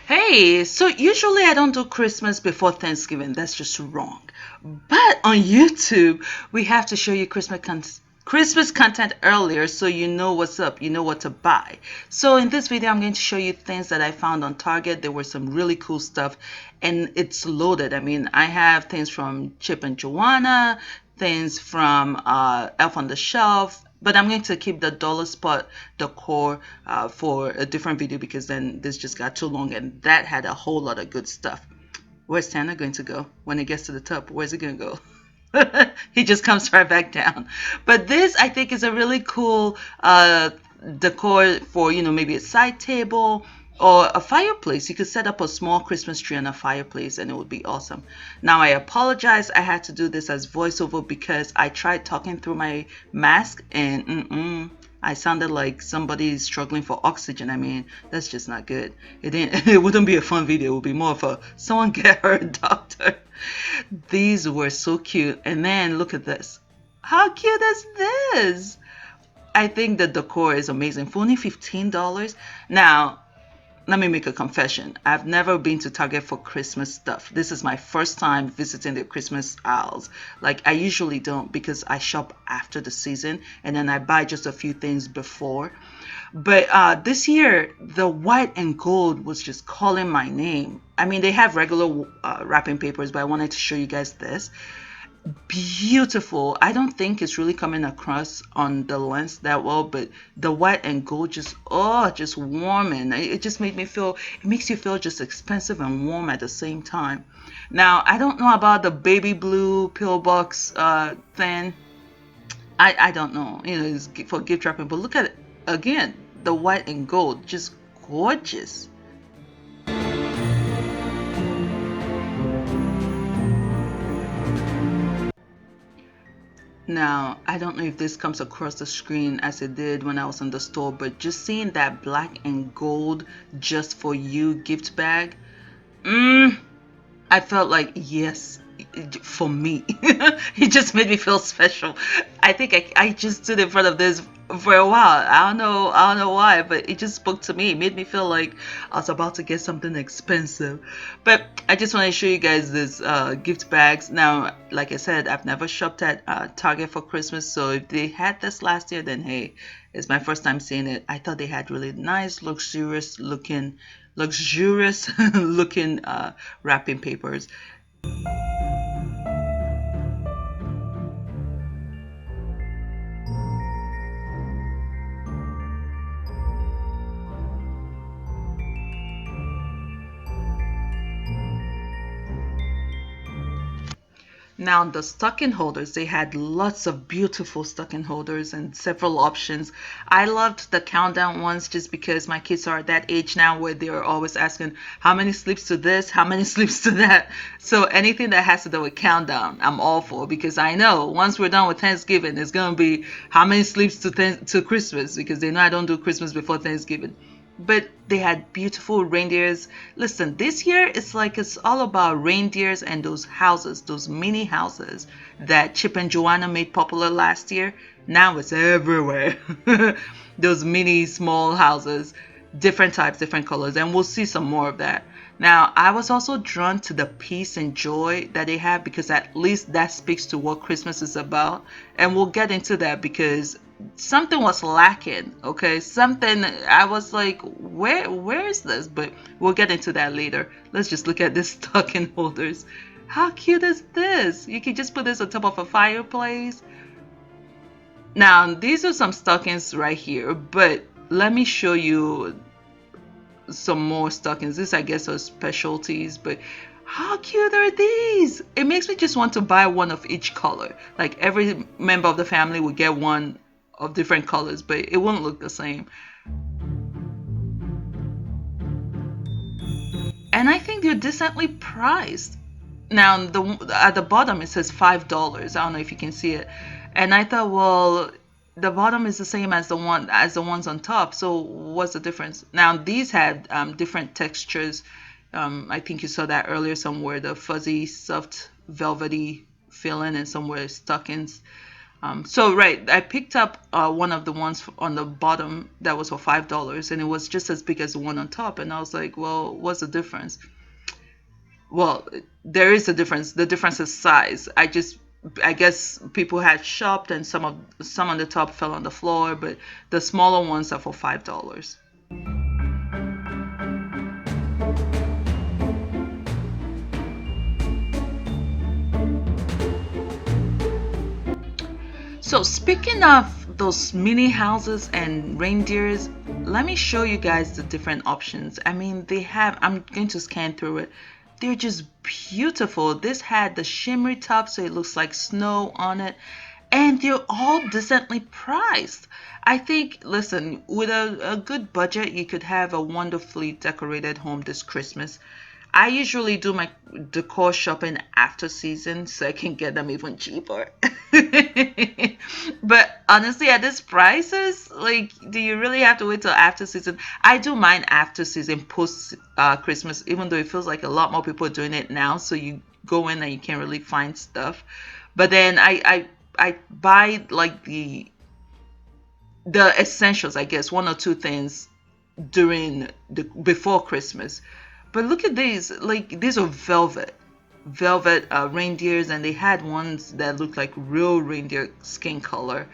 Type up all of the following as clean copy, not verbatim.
Hey, so usually I don't do Christmas before Thanksgiving. That's just wrong. But on YouTube, we have to show you Christmas content earlier so you know what's up, you know what to buy. So in this video, I'm going to show you things that I found on Target. There were some really cool stuff and it's loaded. I mean, I have things from Chip and Joanna, things from Elf on the Shelf, but I'm going to keep the dollar spot decor for a different video because then this just got too long and that had a whole lot of good stuff. Where's Santa going to go when it gets to the top? Where's it going to go? He just comes right back down. But this, I think, is a really cool decor for, maybe a side table or a fireplace. You could set up a small Christmas tree on a fireplace and it would be awesome. Now, I apologize. I had to do this as voiceover because I tried talking through my mask and I sounded like somebody struggling for oxygen. I mean, that's just not good. It wouldn't be a fun video. It would be more of a someone get her a doctor. These were so cute. And then look at this. How cute is this? I think the decor is amazing. For only $15. Now, let me make a confession. I've never been to Target for Christmas stuff. This is my first time visiting the Christmas aisles. Like, I usually don't because I shop after the season and then I buy just a few things before. But this year, the white and gold was just calling my name. I mean, they have regular wrapping papers, but I wanted to show you guys this. Beautiful. I don't think it's really coming across on the lens that well, but the white and gold just warming. It just made me feel, it makes you feel just expensive and warm at the same time. Now, I don't know about the baby blue pillbox thing. I don't know. It's for gift wrapping, but look at it again. The white and gold, just gorgeous. Now, I don't know if this comes across the screen as it did when I was in the store, but just seeing that black and gold just for you gift bag, I felt like, yes, for me. It just made me feel special. I think I just stood in front of this for a while. I don't know why, but it just spoke to me. It made me feel like I was about to get something expensive. But I just want to show you guys this gift bags. Now, like I said, I've never shopped at Target for Christmas, so if they had this last year, then hey, it's my first time seeing it. I thought they had really nice, luxurious looking wrapping papers. Now, the stocking holders, they had lots of beautiful stocking holders and several options. I loved the countdown ones just because my kids are at that age now where they're always asking, how many sleeps to this, how many sleeps to that. So anything that has to do with countdown, I'm all for because I know once we're done with Thanksgiving, it's going to be how many sleeps to Christmas because they know I don't do Christmas before Thanksgiving. But they had beautiful reindeers. Listen, this year it's like it's all about reindeers and those houses, those mini houses that Chip and Joanna made popular last year. Now it's everywhere. Those mini small houses, different types, different colors, and we'll see some more of that. Now, I was also drawn to the peace and joy that they have because at least that speaks to what Christmas is about. And we'll get into that because something was lacking. Okay, something I was like, where is this? But we'll get into that later. Let's just look at this stocking holders. How cute is this? You can just put this on top of a fireplace. Now, these are some stockings right here, but let me show you some more stockings. This, I guess, are specialties, but how cute are these? It makes me just want to buy one of each color. Like every member of the family would get one of different colors, but it won't look the same. And I think they're decently priced. Now, at the bottom it says $5. I don't know if you can see it. And I thought, well, the bottom is the same as the ones on top. So what's the difference? Now these had different textures. I think you saw that earlier somewhere. The fuzzy, soft, velvety feeling, and somewhere stockings. So right, I picked up one of the ones on the bottom that was for $5, and it was just as big as the one on top. And I was like, well, what's the difference? Well, there is a difference. The difference is size. I guess people had shopped, and some on the top fell on the floor, but the smaller ones are for $5. So speaking of those mini houses and reindeers, let me show you guys the different options. I mean, I'm going to scan through it. They're just beautiful. This had the shimmery top, so it looks like snow on it. And they're all decently priced. I think, listen, with a good budget, you could have a wonderfully decorated home this Christmas. I usually do my decor shopping after season so I can get them even cheaper. But honestly, at these prices, like, do you really have to wait till after season? I do mine after season, post Christmas, even though it feels like a lot more people are doing it now. So you go in and you can't really find stuff. But then I buy like the essentials, I guess, one or two things during the before Christmas. But look at these, like these are velvet reindeers, and they had ones that looked like real reindeer skin color.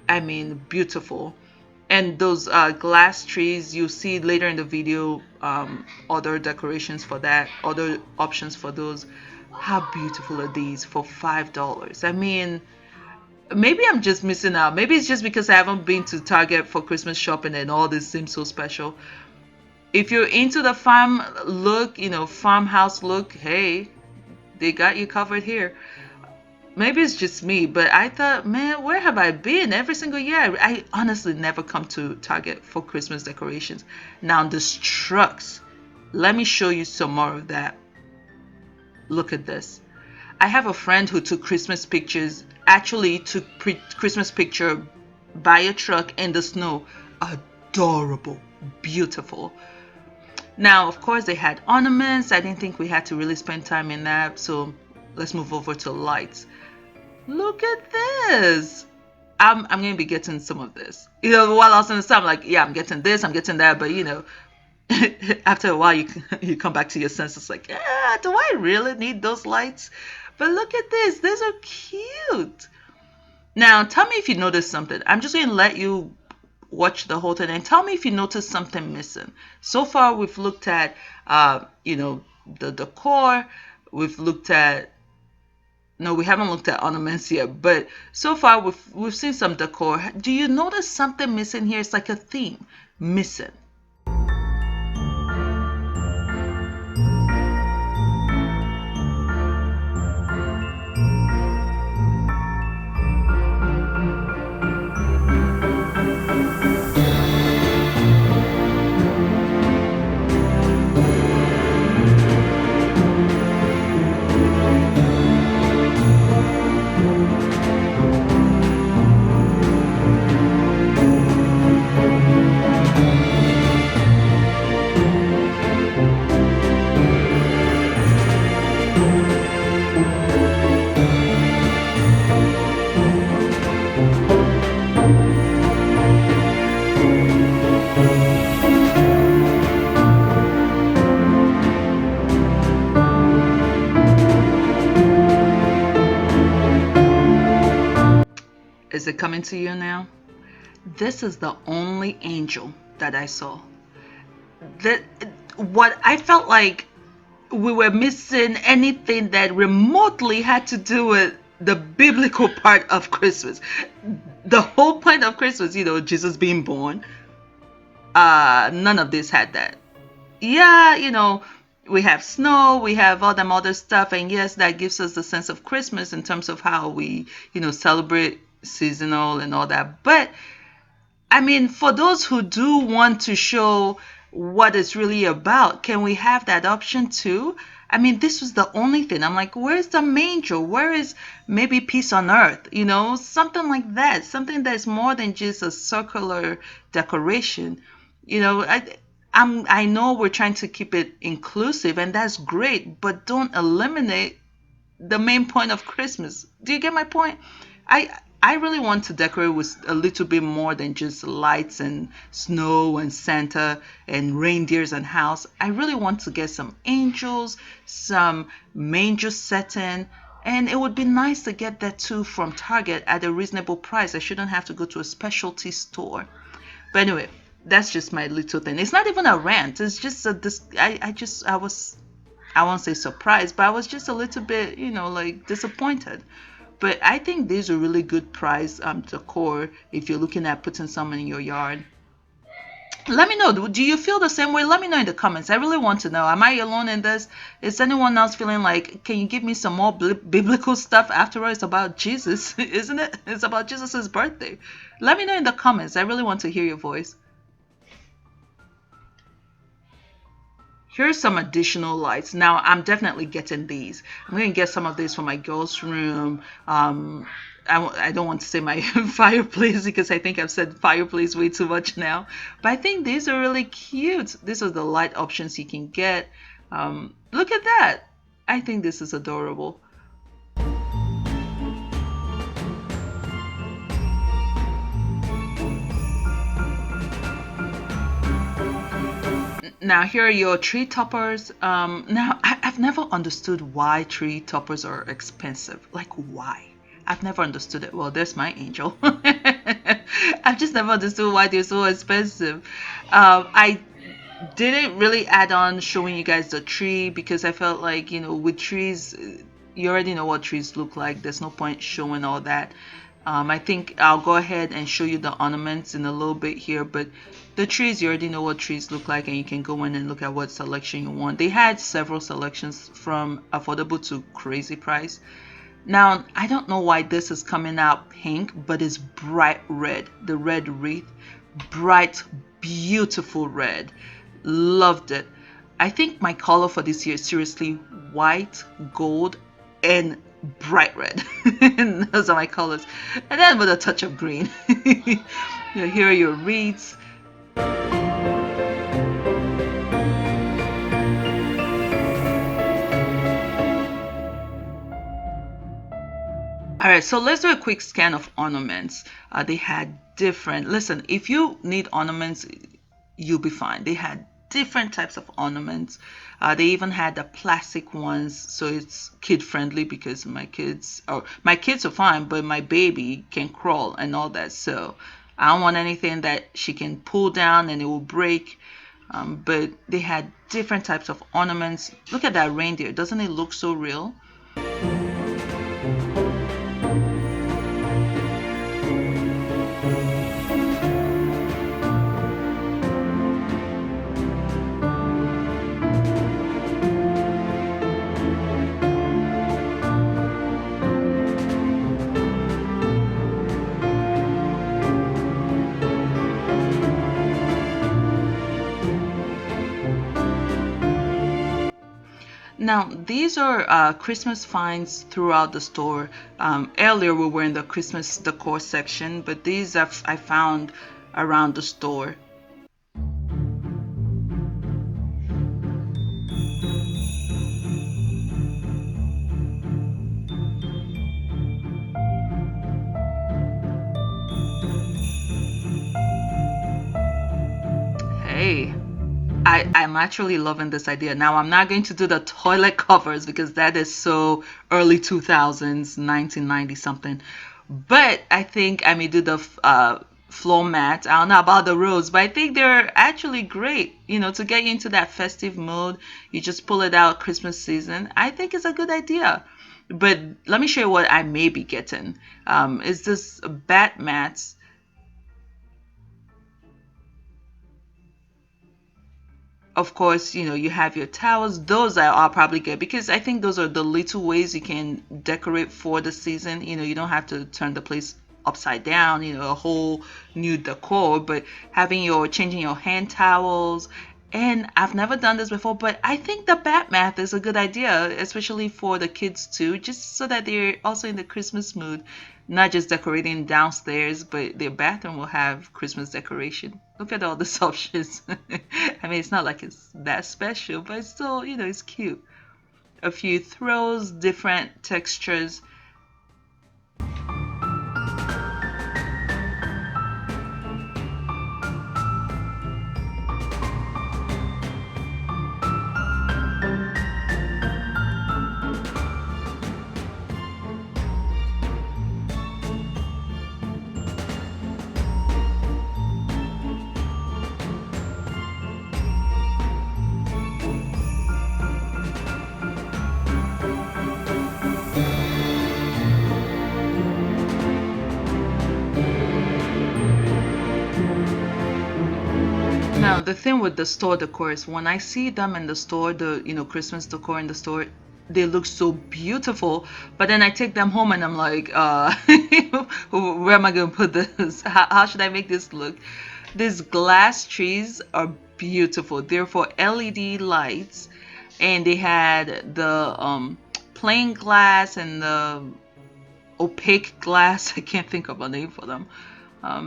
I mean, beautiful. And those glass trees, you see later in the video, other decorations for that, other options for those. How beautiful are these for $5? I mean, maybe I'm just missing out. Maybe it's just because I haven't been to Target for Christmas shopping and all this seems so special. If you're into the farm look, farmhouse look, hey, they got you covered here. Maybe it's just me, but I thought, man, where have I been every single year? I honestly never come to Target for Christmas decorations. Now, these trucks, let me show you some more of that. Look at this. I have a friend who took Christmas pictures, actually took Christmas picture by a truck in the snow. Adorable, beautiful. Now, of course, they had ornaments. I didn't think we had to really spend time in that, so let's move over to lights. Look at this. I'm going to be getting some of this. While I was in the summer, I'm like, yeah, I'm getting this, I'm getting that, but after a while, you come back to your senses like, yeah, do I really need those lights? But look at this. These are cute. Now, tell me if you noticed something. I'm just going to let you watch the whole thing and tell me if you notice something missing. So far, we've looked at, the decor. We've looked at, no, we haven't looked at ornaments yet, but so far we've seen some decor. Do you notice something missing here? It's like a theme missing. Is it coming to you now? This is the only angel that I saw. That what I felt like we were missing anything that remotely had to do with the biblical part of Christmas. The whole point of Christmas, Jesus being born. None of this had that. Yeah, we have snow, we have all them other stuff, and yes, that gives us the sense of Christmas in terms of how we, celebrate seasonal and all that. But I mean, for those who do want to show what it's really about, can we have that option too? I mean, this was the only thing. I'm like, where's the manger? Where is maybe peace on earth? Something like that. Something that's more than just a circular decoration. I know we're trying to keep it inclusive, and that's great, but don't eliminate the main point of Christmas. Do you get my point? I really want to decorate with a little bit more than just lights and snow and Santa and reindeers and house. I really want to get some angels, some manger setting, and it would be nice to get that too from Target at a reasonable price. I shouldn't have to go to a specialty store. But anyway, that's just my little thing. It's not even a rant. It's just a this. I was, I won't say surprised, but I was just a little bit, like disappointed. But I think these are really good price decor if you're looking at putting some in your yard. Let me know. Do you feel the same way? Let me know in the comments. I really want to know. Am I alone in this? Is anyone else feeling like, can you give me some more biblical stuff? After all, it's about Jesus, isn't it? It's about Jesus's birthday. Let me know in the comments. I really want to hear your voice. Here's some additional lights. Now, I'm definitely getting these. I'm going to get some of these for my girls' room. I don't want to say my fireplace because I think I've said fireplace way too much now. But I think these are really cute. These are the light options you can get. Look at that. I think this is adorable. Now here are your tree toppers. Now I've never understood why tree toppers are expensive. Like why? I've never understood it. Well, there's my angel. I've just never understood why they're so expensive. I didn't really add on showing you guys the tree because I felt like, with trees, you already know what trees look like. There's no point showing all that. I think I'll go ahead and show you the ornaments in a little bit here, but the trees, you already know what trees look like, and you can go in and look at what selection you want. They had several selections from affordable to crazy price. Now, I don't know why this is coming out pink, but it's bright red. The red wreath, bright, beautiful red. Loved it. I think my color for this year is seriously white, gold, and bright red. Those are my colors. And then with a touch of green. Here are your wreaths. Alright, so let's do a quick scan of ornaments. They had different, listen, if you need ornaments, you'll be fine. They had different types of ornaments. They even had the plastic ones, so it's kid friendly because my kids are fine, but my baby can crawl and all that. So I don't want anything that she can pull down and it will break. But they had different types of ornaments. Look at that reindeer. Doesn't it look so real? Now, these are Christmas finds throughout the store. Earlier, we were in the Christmas decor section, but these I found around the store. Hey. I'm actually loving this idea. Now, I'm not going to do the toilet covers because that is so early 2000s, 1990 something. But I think I may do the floor mat. I don't know about the rose, but I think they're actually great. To get you into that festive mood, you just pull it out Christmas season. I think it's a good idea. But let me show you what I may be getting. Is this bat mats. Of course, you have your towels. Those I'll probably get because I think those are the little ways you can decorate for the season. You don't have to turn the place upside down, a whole new decor, but changing your hand towels. And I've never done this before, but I think the bat mat is a good idea, especially for the kids too, just so that they're also in the Christmas mood. Not just decorating downstairs, but their bathroom will have Christmas decoration. Look at all these options. I mean, it's not like it's that special, but it's still, it's cute. A few throws, different textures. the thing with the store decor is when I see them in the store, the Christmas decor in the store, they look so beautiful. But then I take them home and I'm like, where am I gonna put this? How should I make this look? These glass trees are beautiful. They're for LED lights, and they had the plain glass and the opaque glass. I can't think of a name for them.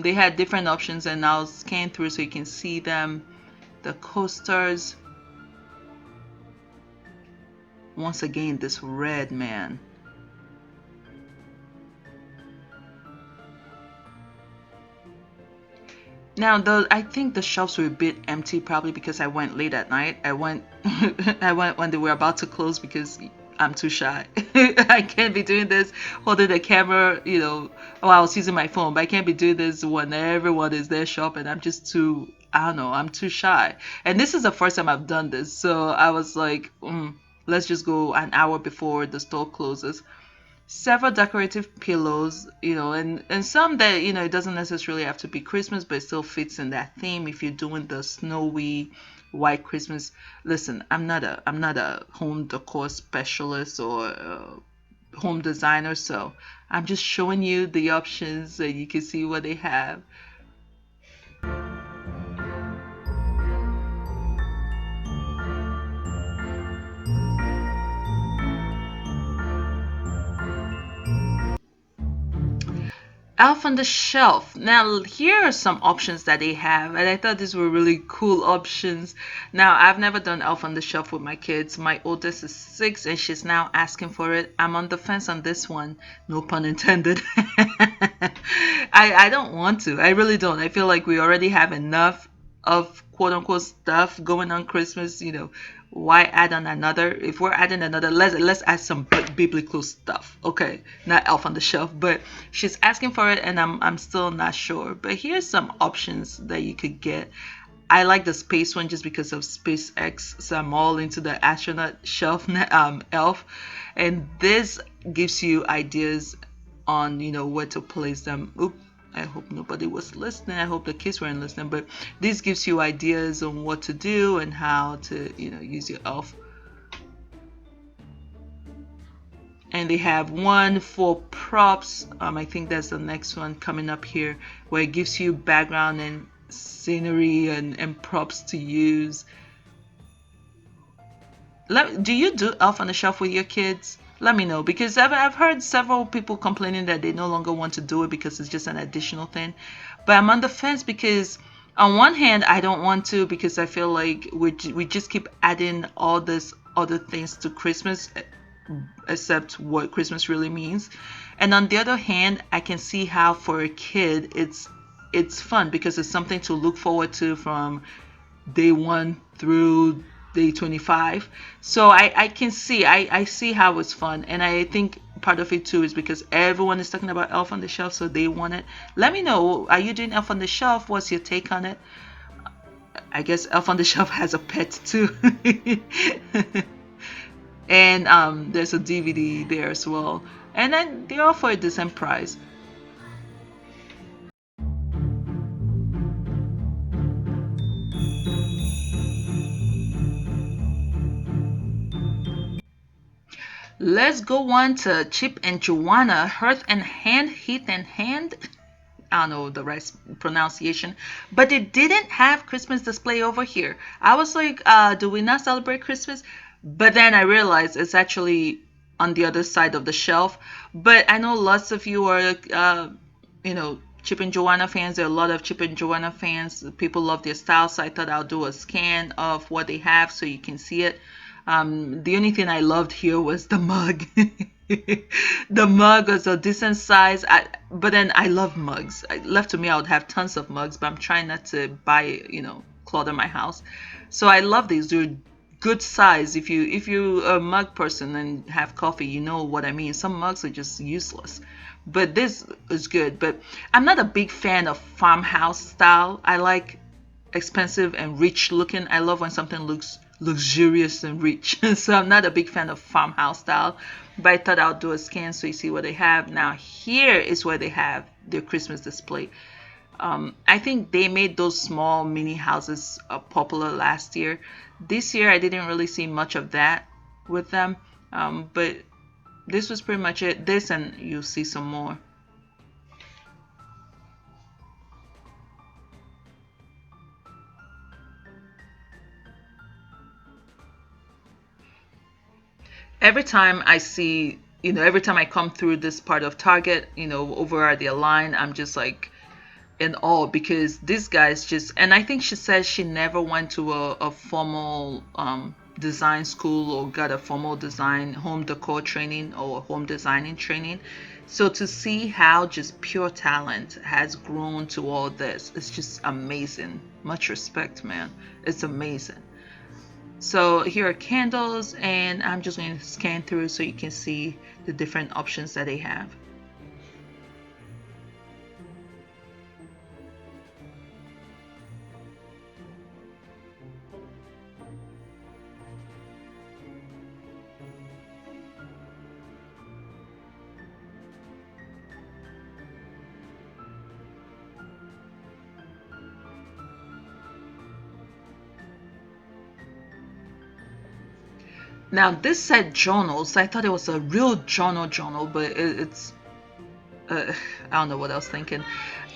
They had different options, and I'll scan through so you can see them. The coasters. Once again, this red man. Now, I think the shelves were a bit empty, probably because I went late at night. I went when they were about to close because I'm too shy. I can't be doing this holding the camera, Oh, I was using my phone, but I can't be doing this when everyone is there shopping. I'm just too, I don't know, I'm too shy. And this is the first time I've done this, so I was like, let's just go an hour before the store closes. Several decorative pillows, and some that, it doesn't necessarily have to be Christmas, but it still fits in that theme. If you're doing the snowy white Christmas, listen, I'm not a home decor specialist or home designer, so I'm just showing you the options so you can see what they have. Elf on the Shelf. Now, here are some options that they have, and I thought these were really cool options. Now, I've never done Elf on the Shelf with my kids. My oldest is 6, and she's now asking for it. I'm on the fence on this one, no pun intended. I don't want to. I really don't. I feel like we already have enough of quote unquote stuff going on Christmas. Why add on another? If we're adding another, let's add some biblical stuff. Okay, not Elf on the Shelf, but she's asking for it, and I'm still not sure. But here's some options that you could get. I like the space one just because of SpaceX, so I'm all into the astronaut shelf elf, and this gives you ideas on where to place them. Oop, I hope nobody was listening. I hope the kids weren't listening. But this gives you ideas on what to do and how to, use your elf. And they have one for props. I think that's the next one coming up here, where it gives you background and scenery and props to use. Do you do Elf on the Shelf with your kids? Let me know, because I've heard several people complaining that they no longer want to do it because it's just an additional thing. But I'm on the fence because on one hand, I don't want to because I feel like we just keep adding all this other things to Christmas except what Christmas really means. And on the other hand, I can see how for a kid it's fun because it's something to look forward to from day 1 through day 25. So I can see, I see how it's fun. And I think part of it too is because everyone is talking about Elf on the Shelf, so they want it. Let me know, are you doing Elf on the Shelf? What's your take on it? I guess Elf on the Shelf has a pet too. And there's a DVD there as well. And then they're all for a decent price. Let's go on to Chip and Joanna, Hearth and Hand, Heath and Hand. I don't know the right pronunciation, but they didn't have Christmas display over here. I was like, do we not celebrate Christmas? But then I realized it's actually on the other side of the shelf. But I know lots of you are, Chip and Joanna fans. There are a lot of Chip and Joanna fans. People love their style, so I thought I'll do a scan of what they have so you can see it. The only thing I loved here was the mug. The mug was a decent size, but then I love mugs. Left to me, I would have tons of mugs, but I'm trying not to buy, clutter my house. So I love these. They're good size. If you're a mug person and have coffee, you know what I mean. Some mugs are just useless, but this is good. But I'm not a big fan of farmhouse style. I like expensive and rich looking. I love when something looks luxurious and rich. So I'm not a big fan of farmhouse style, but I thought I'll do a scan so you see what they have. Now here is where they have their Christmas display. I think they made those small mini houses popular last year. This year, I didn't really see much of that with them, but this was pretty much it. This, and you'll see some more. Every time I see, every time I come through this part of Target, over at the line, I'm just like in awe because this guy's just, and I think she says she never went to a formal design school or got a formal design home decor training or home designing training. So to see how just pure talent has grown to all this, it's just amazing. Much respect, man. It's amazing. So here are candles, and I'm just going to scan through so you can see the different options that they have. Now this said journals. I thought it was a real journal, but it's I don't know what I was thinking.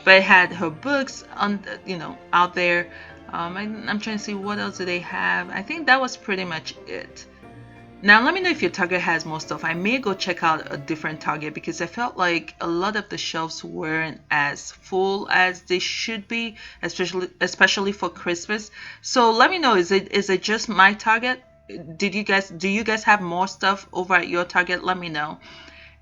But it had her books on, out there. I'm trying to see what else do they have. I think that was pretty much it. Now let me know if your Target has more stuff. I may go check out a different Target because I felt like a lot of the shelves weren't as full as they should be, especially for Christmas. So let me know, is it just my Target? Do you guys have more stuff over at your Target? Let me know.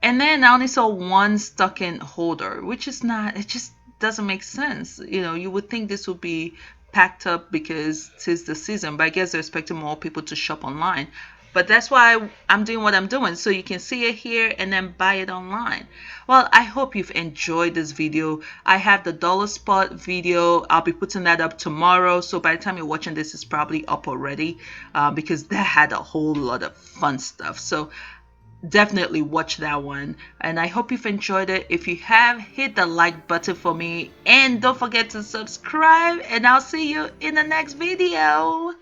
And then I only saw one stocking holder, which is not, it just doesn't make sense. You would think this would be packed up because tis the season, but I guess they're expecting more people to shop online. But that's why I'm doing what I'm doing, so you can see it here and then buy it online. Well, I hope you've enjoyed this video. I have the dollar spot video. I'll be putting that up tomorrow, so by the time you're watching this, it's probably up already, because that had a whole lot of fun stuff. So definitely watch that one, and I hope you've enjoyed it. If you have, hit the like button for me, and don't forget to subscribe, and I'll see you in the next video.